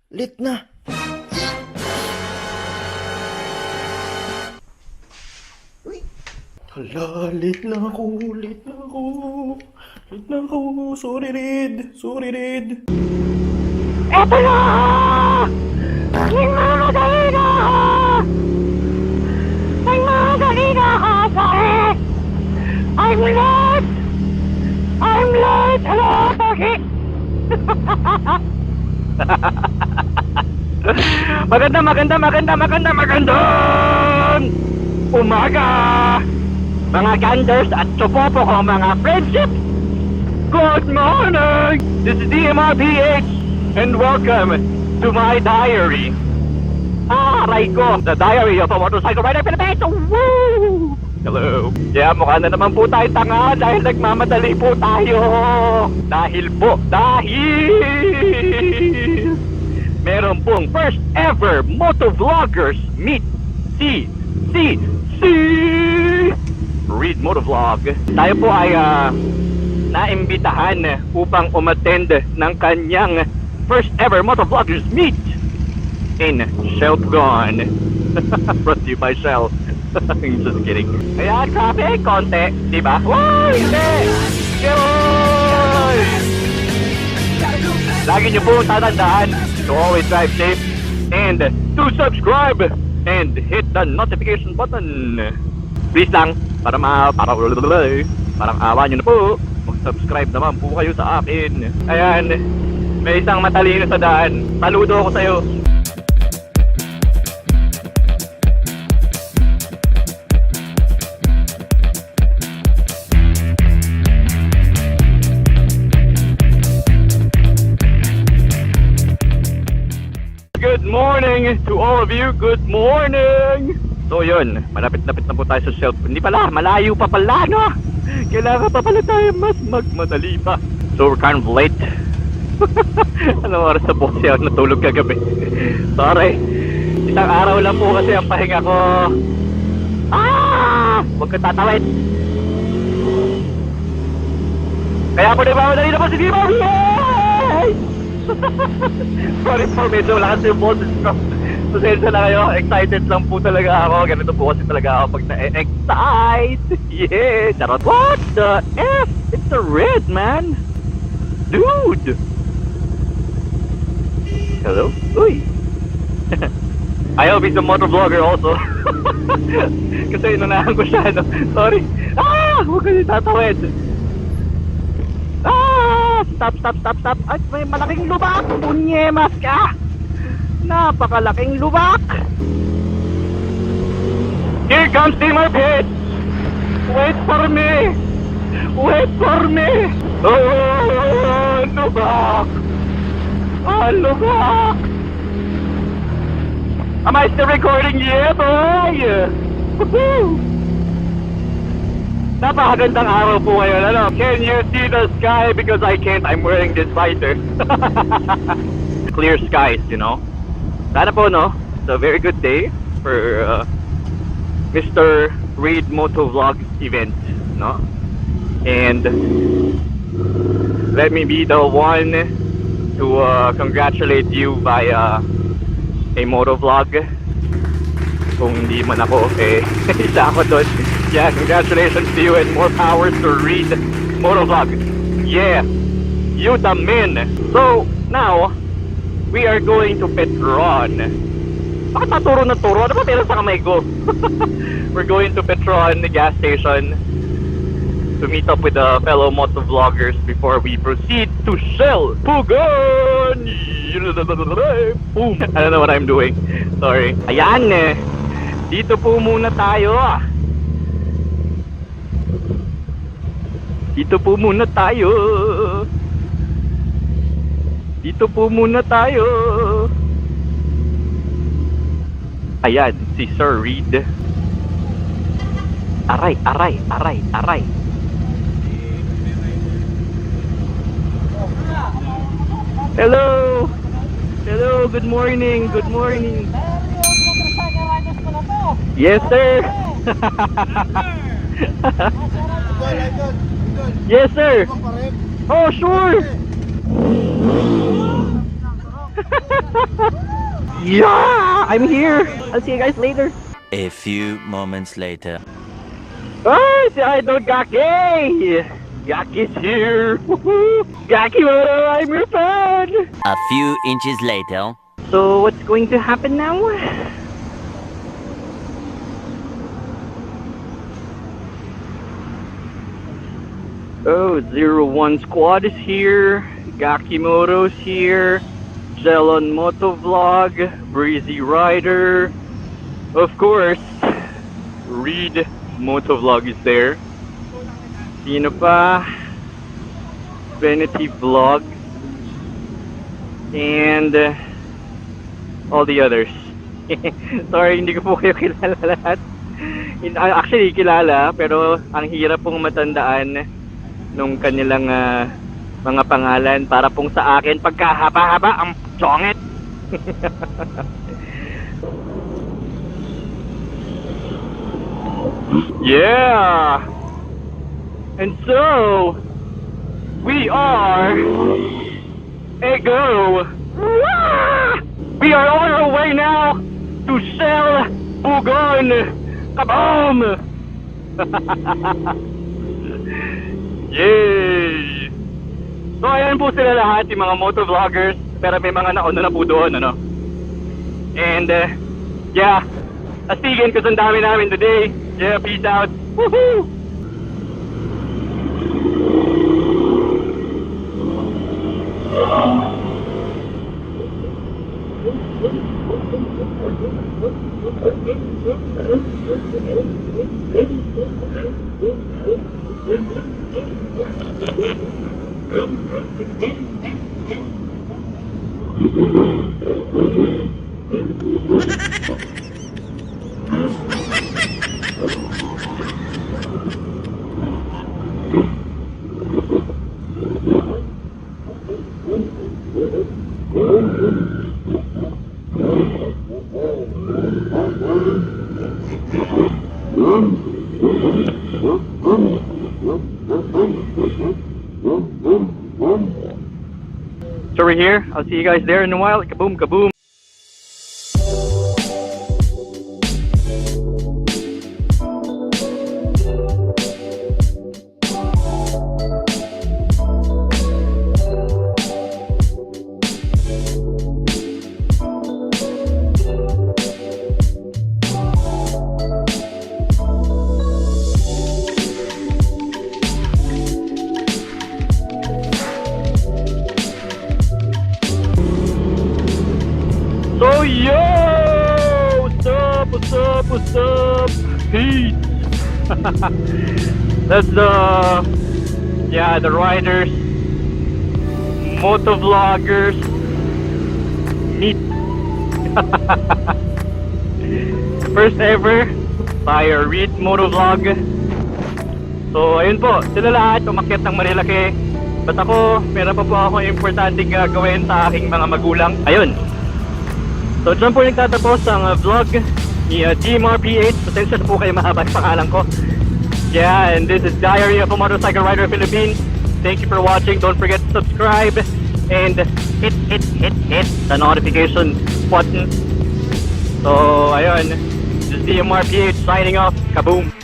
Lit na. Uy. Hala, late na ako. Sorry, Red. Eto na! Nagmamadali na! Sorry! I'm late! Hello, Gaki! Magandang umaga! Mga ganders at supopo ko, mga friendship! Good morning! This is DMRPH and welcome to my diary. Aray ko! The diary of a motorcycle rider Philippines! Woo! Hello! Kaya mukha na naman po tayo tanga dahil nagmamadali po tayo! Dahil meron pong first ever Motovloggers meet Read Motovlog. Tayo po ay naimbitahan upang umattend ng kanyang first ever Motovloggers meet in Pugon. Brought to you by Shell. Just kidding. Ayan, grabe, konti, di ba? Wow, hindi! Yay! Lagi niyo po tatandaan to always drive safe and to subscribe and hit the notification button. Please lang, parang awa nyo na po. Mag-subscribe naman po kayo sa akin. Ayan, may isang matalino sa daan. Saludo ako sa'yo. Good morning to all of you. Good morning. So yun, malapit-lapit na po tayo sa shelf. Hindi pala, malayo pa pala, no? Kailangan pa pala tayo mas magmadali pa. So we're kind of late. Anong oras na po siya natulog kagabi? Sorry. Isang araw lang po kasi ang pahinga ko. Huwag ka tatawid. Kaya po nagmamadali na po si DMRPH! Sorry po, medyo lakas yung boses ko. Pasensya na kayo, excited lang po talaga ako. Ganito po kasi talaga ako pag na-excite. Yeah, charot. What the F? It's a red, man. Dude. Hello? Uy. I hope he's a motovlogger also. Kasi inunahan ko siya, no? Sorry. Huwag ka tatawid. Stop. Ay, may malaking lubak. Punyemas ka. Napakalaking lubak. Here comes DMRPH. Wait for me. Lubak. Am I still recording? Yeah, boy. Woohoo. Napakagandang araw po ngayon, ano? Can you see the sky? Because I can't, I'm wearing this visor. Clear skies, you know? Sana po, no? It's a very good day for Mr. Read Motovlog event, no? And let me be the one to congratulate you via a motovlog. Kung hindi man ako, isa ako doon. Yeah, congratulations to you and more power to Read Motovlog. Yeah, you the man. So, now, we are going to Petron. Bakit naturo na turo? Ano ba meron sa kamay ko? We're going to Petron, the gas station, to meet up with the fellow motovloggers before we proceed to Shell Pugon. Boom. I don't know what I'm doing. Sorry. Ayan, dito po muna tayo. Dito po muna tayo. Ayan, si Sir Reed. Aray. Hello, good morning. Yes, sir. Yes, sir. Oh, sure. Yeah, I'm here. I'll see you guys later. A few moments later. Oh, si Idol Gaki! Gaki's here! Woohoo! Gakimoto, I'm your fan! A few inches later. So, what's going to happen now? Oh, 01 Squad is here. Gakimoto's here. Gelon Motovlog. Breezy Rider. Of course, Reed Motovlog is there. Sino pa? Benety Vlogs. And all the others. Sorry, hindi ko po kayo kilala lahat. Actually, kilala, pero ang hirap pong matandaan nung kanilang mga pangalan para pong sa akin pagkahaba-haba ang chongit. Yeah! And so, we are Ego! We are on our way now to sell Pugon! Kaboom! Yay! So ayan po sila lahat, yung mga motovloggers, pero may mga nauna na po doon, ano? And yeah, astigin kasi ang dami namin today. Yeah, peace out! Woohoo! So we're here. I'll see you guys there in a while. Kaboom, kaboom. So yo, what's up, what's up, what's up? Peace. That's the riders, motovloggers, meet. First ever by Reed Motovlog. So ayun po, sila lahat umakyat ng Marilaki. But ako, meron pa po ako importanteng gagawin sa aking mga magulang. Ayun. So dyan po nagtatapos ang vlog ni DMRPH. Pasensya na po kayo, mahaba yung pangalan ko. Yeah, and this is Diary of a Motorcycle Rider Philippines. Thank you for watching. Don't forget to subscribe and hit the notification button. So ayun, this is DMRPH signing off. Kaboom!